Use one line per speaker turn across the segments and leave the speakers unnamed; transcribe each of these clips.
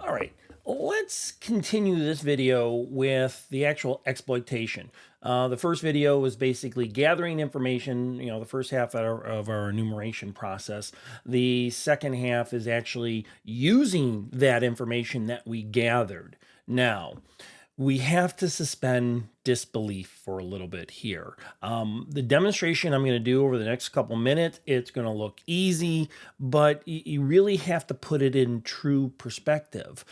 All right, let's continue this video with the actual exploitation. The first video was basically gathering information, the first half of our enumeration process. The second half is actually using that information that we gathered. Now, we have to suspend disbelief for a little bit here. The demonstration I'm going to do over the next couple minutes, it's going to look easy, but you really have to put it in true perspective.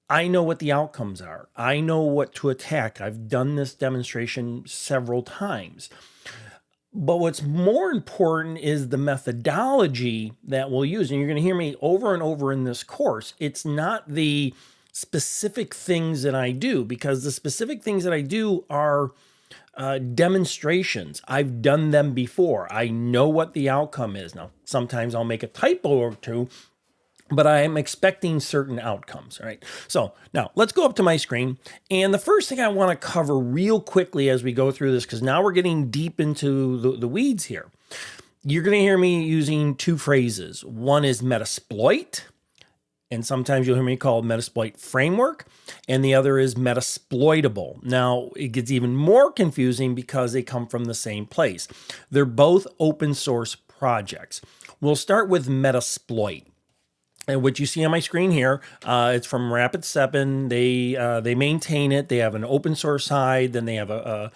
I know what the outcomes are. I know what to attack. I've done this demonstration several times. But what's more important is the methodology that we'll use. And you're going to hear me over and over in this course. It's not the specific things that I do, because the specific things that I do are demonstrations. I've done them before. I know what the outcome is. Now, sometimes I'll make a typo or two, but I am expecting certain outcomes, right? So now let's go up to my screen. And the first thing I want to cover real quickly as we go through this, because now we're getting deep into the weeds here. You're going to hear me using two phrases. One is Metasploit, and sometimes you'll hear me call Metasploit Framework, and the other is Metasploitable. Now, it gets even more confusing because they come from the same place. They're both open source projects. We'll start with Metasploit. And what you see on my screen here, it's from Rapid7. They maintain it. They have an open source side, then they have a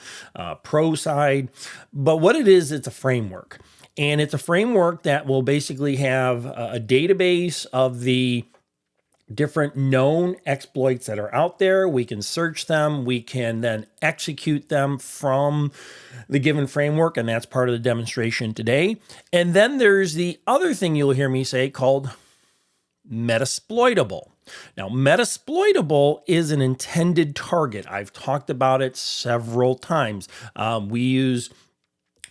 pro side. But what it is, it's a framework. And it's a framework that will basically have a database of the different known exploits that are out there. We can search them. We can then execute them from the given framework. And that's part of the demonstration today. And then there's the other thing you'll hear me say called Metasploitable. Now, Metasploitable is an intended target. I've talked about it several times. We use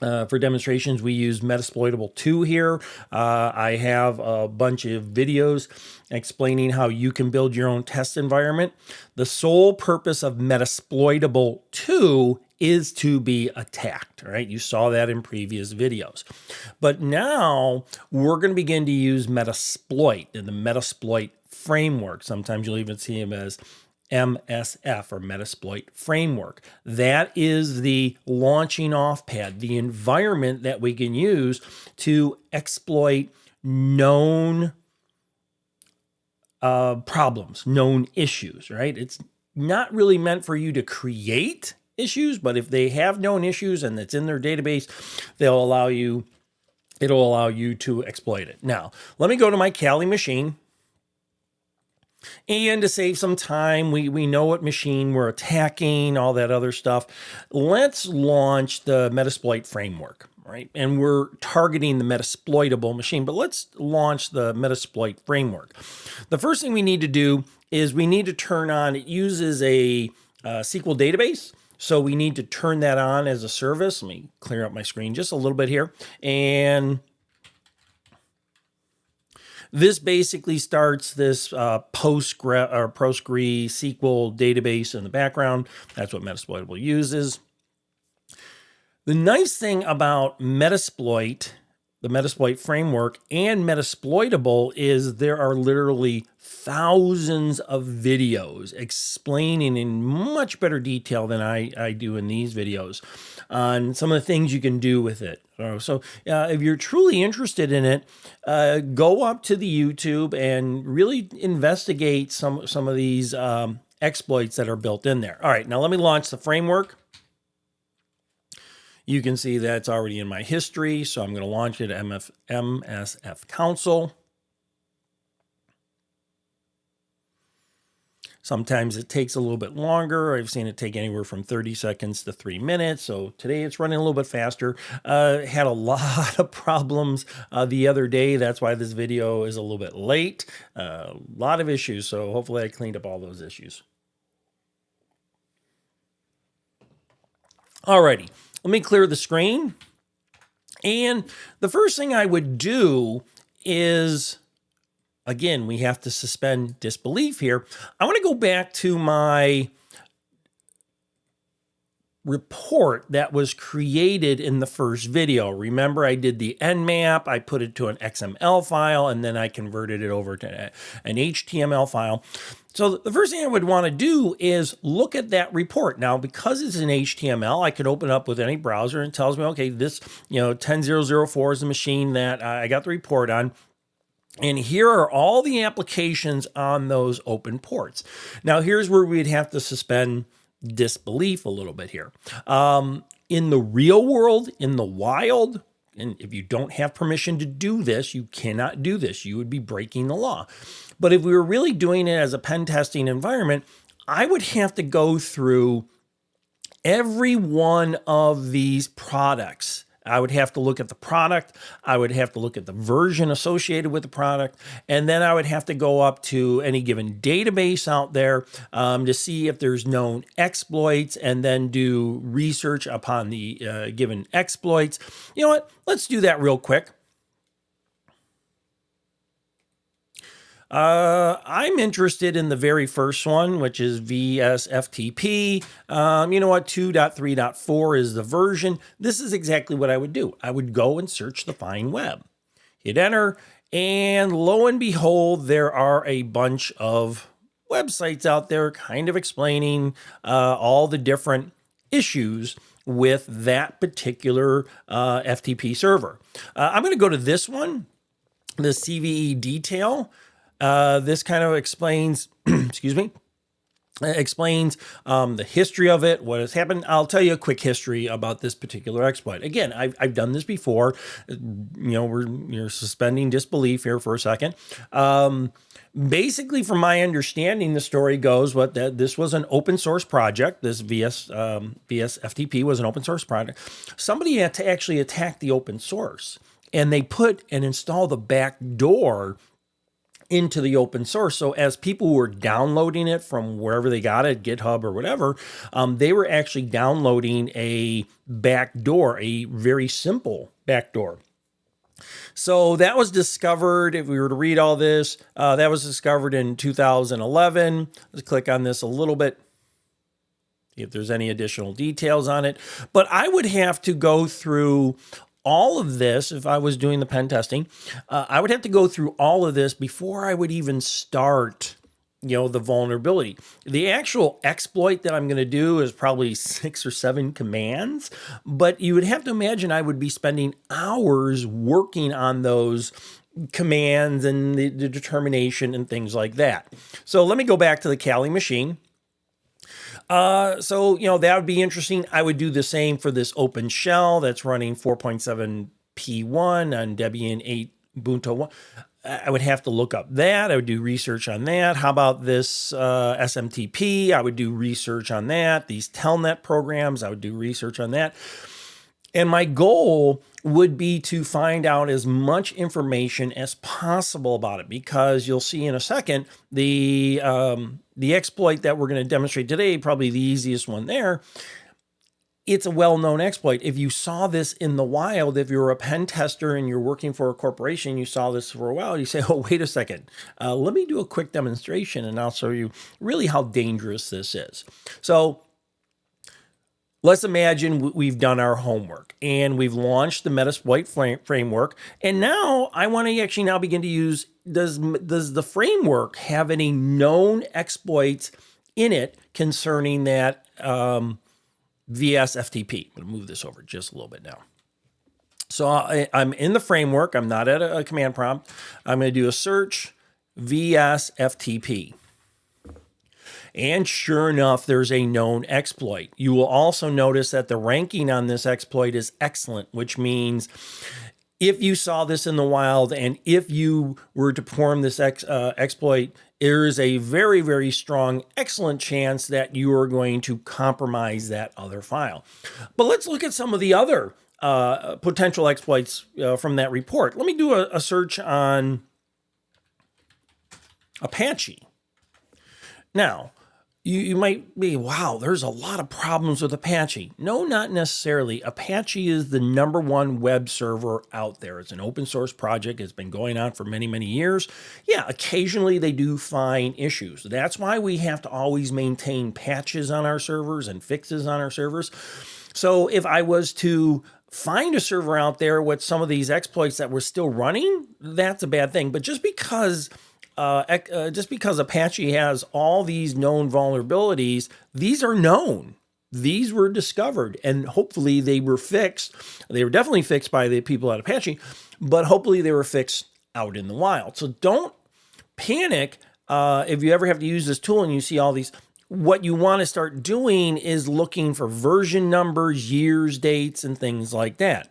for demonstrations, we use Metasploitable 2 here. I have a bunch of videos explaining how you can build your own test environment. The sole purpose of Metasploitable 2 is to be attacked, right? You saw that in previous videos. But now we're going to begin to use Metasploit in the Metasploit framework. Sometimes you'll even see them as MSF or Metasploit Framework. That is the launching off pad, the environment that we can use to exploit known problems, known issues, right? It's not really meant for you to create issues, but if they have known issues and it's in their database, it'll allow you to exploit it. Now, let me go to my Kali machine. And to save some time, we know what machine we're attacking, all that other stuff. Let's launch the Metasploit framework, right? And we're targeting the Metasploitable machine, but let's launch the Metasploit framework. The first thing we need to do is we need to turn on, it uses a SQL database. So we need to turn that on as a service. Let me clear up my screen just a little bit here. And this basically starts this Postgre or Postgre SQL database in the background. That's what Metasploitable uses. The nice thing about Metasploit, the Metasploit framework, and Metasploitable is there are literally thousands of videos explaining in much better detail than I do in these videos on some of the things you can do with it. So if you're truly interested in it, go up to the YouTube and really investigate some of these exploits that are built in there. All right, now let me launch the framework. You can see that's already in my history, so I'm going to launch it MSF console. Sometimes it takes a little bit longer. I've seen it take anywhere from 30 seconds to 3 minutes. So today it's running a little bit faster. Had a lot of problems the other day. That's why this video is a little bit late. A lot of issues. So hopefully I cleaned up all those issues. Alrighty, let me clear the screen. And the first thing I would do is, again, we have to suspend disbelief here. I want to go back to my report that was created in the first video. Remember, I did the Nmap, I put it to an XML file, and then I converted it over to an HTML file. So the first thing I would want to do is look at that report. Now, because it's an HTML, I could open up with any browser and it tells me, okay, this, 10004 is the machine that I got the report on. And here are all the applications on those open ports. Now, here's where we'd have to suspend disbelief a little bit here. In the real world, in the wild, and if you don't have permission to do this, you cannot do this. You would be breaking the law. But if we were really doing it as a pen testing environment, I would have to go through every one of these products. I would have to look at the product. I would have to look at the version associated with the product. And then I would have to go up to any given database out there to see if there's known exploits and then do research upon the given exploits. You know what? Let's do that real quick. I'm interested in the very first one, which is VSFTP. You know what? 2.3.4 is the version. This is exactly what I would do. I would go and search the fine web, hit enter, and lo and behold, there are a bunch of websites out there kind of explaining all the different issues with that particular FTP server. I'm going to go to this one, the CVE detail. This kind of explains, excuse me, explains the history of it, what has happened. I'll tell you a quick history about this particular exploit. Again, I've done this before. You're suspending disbelief here for a second. Basically, from my understanding, the story goes that this was an open source project. This VSFTP was an open source project. Somebody had to actually attack the open source, and they put and installed the back door into the open source. So as people were downloading it from wherever they got it, GitHub or whatever, they were actually downloading a backdoor, a very simple backdoor. So that was discovered, if we were to read all this, that was discovered in 2011. Let's click on this a little bit, see if there's any additional details on it. But I would have to go through all of this. If I was doing the pen testing, I would have to go through all of this before I would even start, the vulnerability. The actual exploit that I'm going to do is probably 6 or 7 commands, but you would have to imagine I would be spending hours working on those commands and the determination and things like that. So let me go back to the Kali machine. So that would be interesting. I would do the same for this open shell that's running 4.7p1 on Debian 8 Ubuntu 1. I would have to look up that. I would do research on that. How about this SMTP? I would do research on that. These Telnet programs, I would do research on that. And my goal would be to find out as much information as possible about it, because you'll see in a second, the exploit that we're going to demonstrate today, probably the easiest one there, it's a well-known exploit. If you saw this in the wild, if you're a pen tester and you're working for a corporation, you saw this for a while, you say, oh, wait a second, let me do a quick demonstration and I'll show you really how dangerous this is. So let's imagine we've done our homework and we've launched the Metasploit framework. And now I want to actually now begin to use, does the framework have any known exploits in it concerning that VSFTP? I'm going to move this over just a little bit now. So I'm in the framework. I'm not at a command prompt. I'm going to do a search VSFTP. And sure enough, there's a known exploit. You will also notice that the ranking on this exploit is excellent, which means if you saw this in the wild and if you were to perform this exploit, there is a very, very strong, excellent chance that you are going to compromise that other file. But let's look at some of the other potential exploits from that report. Let me do a search on Apache. Now, You might be, wow, there's a lot of problems with Apache. No, not necessarily. Apache is the #1 web server out there. It's an open source project. It's been going on for many, many years. Yeah, occasionally they do find issues. That's why we have to always maintain patches on our servers and fixes on our servers. So if I was to find a server out there with some of these exploits that were still running, that's a bad thing. But just because Apache has all these known vulnerabilities, these are known. These were discovered, and hopefully they were fixed. They were definitely fixed by the people at Apache, but hopefully they were fixed out in the wild. So don't panic if you ever have to use this tool and you see all these. What you want to start doing is looking for version numbers, years, dates, and things like that.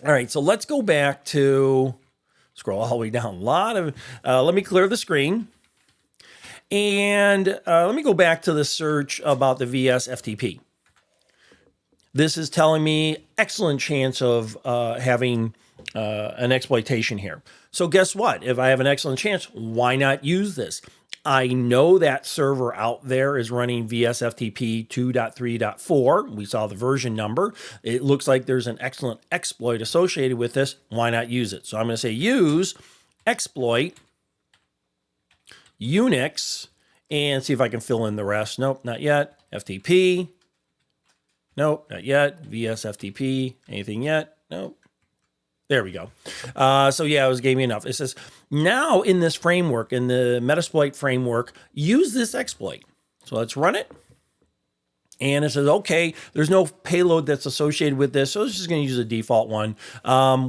All right, so let's go back to... Scroll all the way down. Let me clear the screen. And let me go back to the search about the VS FTP. This is telling me excellent chance of having an exploitation here. So guess what? If I have an excellent chance, why not use this? I know that server out there is running VSFTP 2.3.4. We saw the version number. It looks like there's an excellent exploit associated with this. Why not use it? So I'm going to say use exploit Unix and see if I can fill in the rest. Nope, not yet. FTP. Nope, not yet. VSFTP. Anything yet? Nope. There we go. So yeah, it gave me enough. It says, now in this framework, in the Metasploit framework, use this exploit. So let's run it. And it says, okay, there's no payload that's associated with this, so it's just going to use a default one.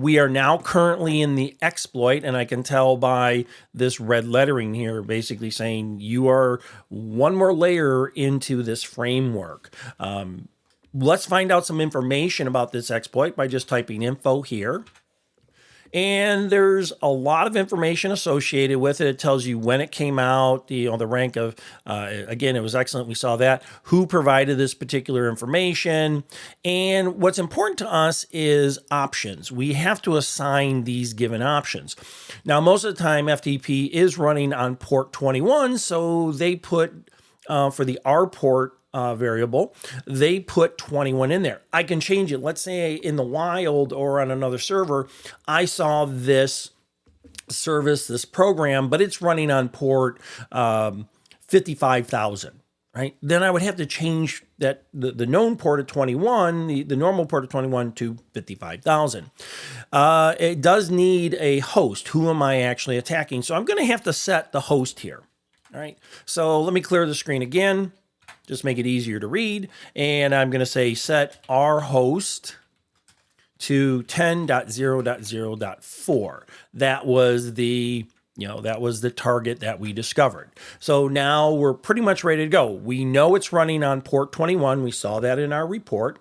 We are now currently in the exploit, and I can tell by this red lettering here, basically saying you are one more layer into this framework. Let's find out some information about this exploit by just typing info here. And there's a lot of information associated with it. It tells you when it came out, the rank of, again, it was excellent. We saw that. Who provided this particular information. And what's important to us is options. We have to assign these given options. Now, most of the time, FTP is running on port 21, so they put, for the R port, variable, they put 21 in there. I can change it. Let's say in the wild or on another server, I saw this service, this program, but it's running on port 55,000, right? Then I would have to change that the known port of 21, the normal port of 21 to 55,000. It does need a host. Who am I actually attacking? So I'm going to have to set the host here. All right. So let me clear the screen again. Just make it easier to read. And I'm going to say set our host to 10.0.0.4. That was the, that was the target that we discovered. So now we're pretty much ready to go. We know it's running on port 21. We saw that in our report.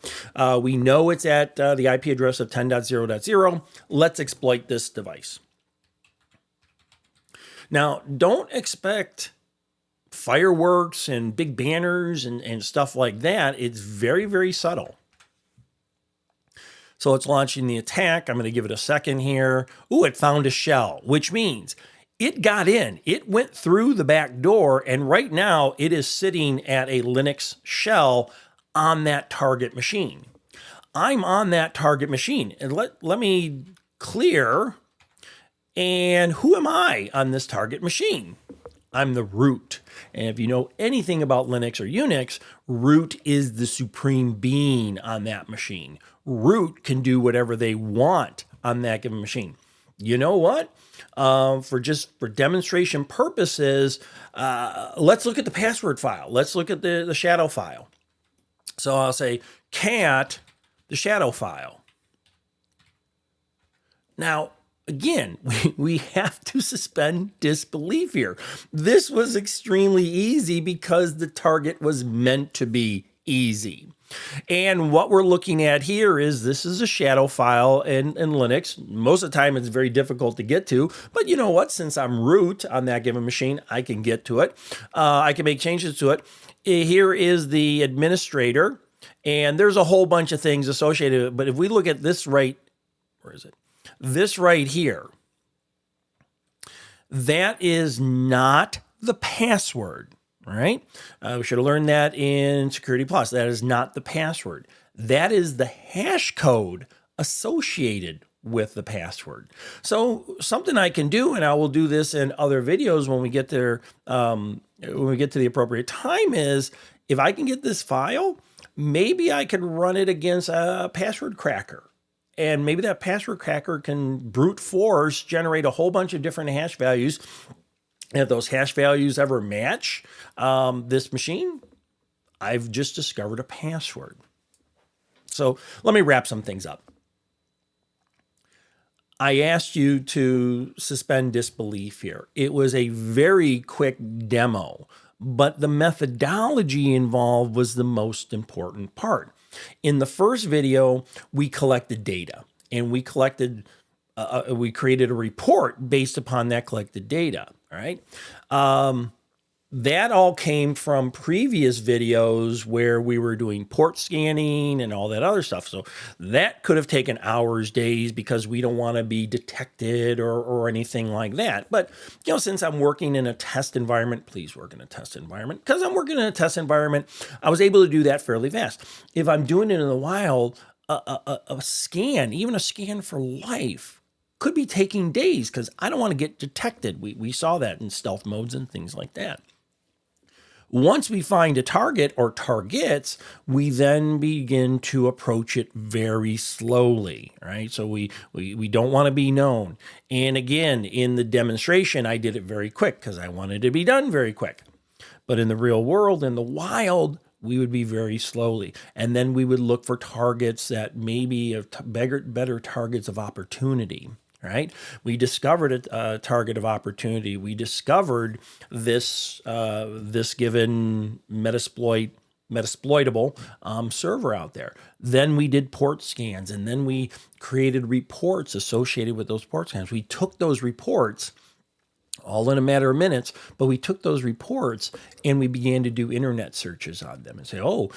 We know it's at the IP address of 10.0.0. Let's exploit this device. Now, don't expect fireworks and big banners and stuff like that. It's very, very subtle. So it's launching the attack. I'm going to give it a second here. Ooh, it found a shell, which means it got in. It went through the back door, and right now it is sitting at a Linux shell on that target machine. I'm on that target machine. And let me clear. And who am I on this target machine? I'm the root. And if you know anything about Linux or Unix, root is the supreme being on that machine. Root can do whatever they want on that given machine. You know what? For demonstration purposes, let's look at the password file. Let's look at the shadow file. So I'll say cat, the shadow file. Now, again, we have to suspend disbelief here. This was extremely easy because the target was meant to be easy. And what we're looking at here is this is a shadow file in Linux. Most of the time it's very difficult to get to, but you know what? Since I'm root on that given machine, I can get to it. I can make changes to it. Here is the administrator, and there's a whole bunch of things associated with it. But if we look at this right, where is it? This right here, that is not the password. right? We should have learned that in Security Plus. That is not the password. That is the hash code associated with the password. So something I can do, and I will do this in other videos when we get there, when we get to the appropriate time, is if I can get this file, maybe I can run it against a password cracker. And maybe that password cracker can brute force generate a whole bunch of different hash values. And if those hash values ever match this machine, I've just discovered a password. So let me wrap some things up. I asked you to suspend disbelief here. It was a very quick demo, but the methodology involved was the most important part. In the first video, we collected data and we created a report based upon that collected data. All right. That all came from previous videos where we were doing port scanning and all that other stuff. So that could have taken hours, days, because we don't want to be detected or anything like that. But, you know, since I'm working in a test environment, please work in a test environment. Because I'm working in a test environment, I was able to do that fairly fast. If I'm doing it in the wild, a scan, even a scan for life, could be taking days because I don't want to get detected. We saw that in stealth modes and things like that. Once we find a target or targets, we then begin to approach it very slowly, right? So we don't want to be known. And again, in the demonstration, I did it very quick because I wanted to be done very quick. But in the real world, in the wild, we would be very slowly. And then we would look for targets that maybe are better targets of opportunity. Right? We discovered a target of opportunity. We discovered this given Metasploitable server out there. Then we did port scans, and then we created reports associated with those port scans. We took those reports all in a matter of minutes, but we took those reports and we began to do internet searches on them and say, oh,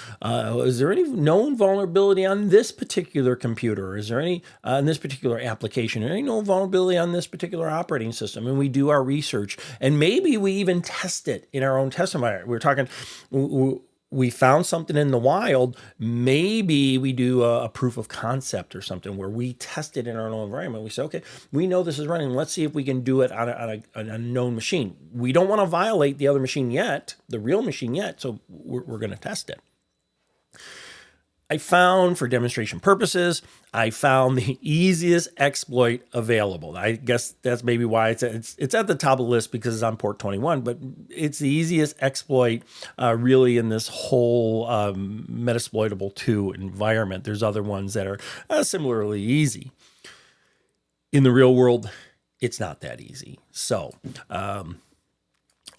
is there any known vulnerability on this particular computer? Is there any in this particular application? Any known vulnerability on this particular operating system? And we do our research, and maybe we even test it in our own test environment. We're talking, we found something in the wild, maybe we do a proof of concept or something where we test it in our own environment. We say, okay, we know this is running. Let's see if we can do it on a known machine. We don't want to violate the other machine yet, the real machine yet, so we're going to test it. I found, for demonstration purposes, I found the easiest exploit available. I guess that's maybe why it's at the top of the list, because it's on port 21, but it's the easiest exploit really in this whole Metasploitable 2 environment. There's other ones that are similarly easy. In the real world, it's not that easy. So,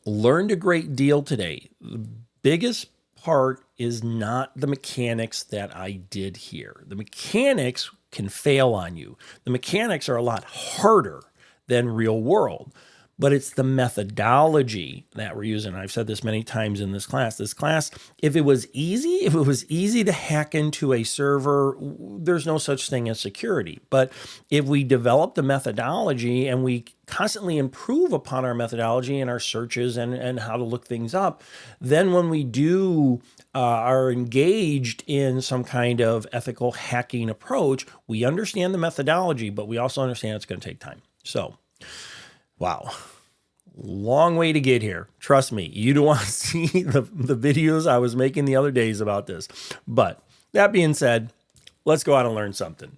learned a great deal today. The biggest part is not the mechanics that I did here. The mechanics can fail on you. The mechanics are a lot harder than real world, but it's the methodology that we're using. I've said this many times in this class. This class, if it was easy to hack into a server, there's no such thing as security. But if we develop the methodology and we constantly improve upon our methodology and our searches and how to look things up, then when we are engaged in some kind of ethical hacking approach, we understand the methodology, but we also understand it's going to take time. So, wow. Long way to get here. Trust me, you don't want to see the videos I was making the other days about this. But that being said, let's go out and learn something.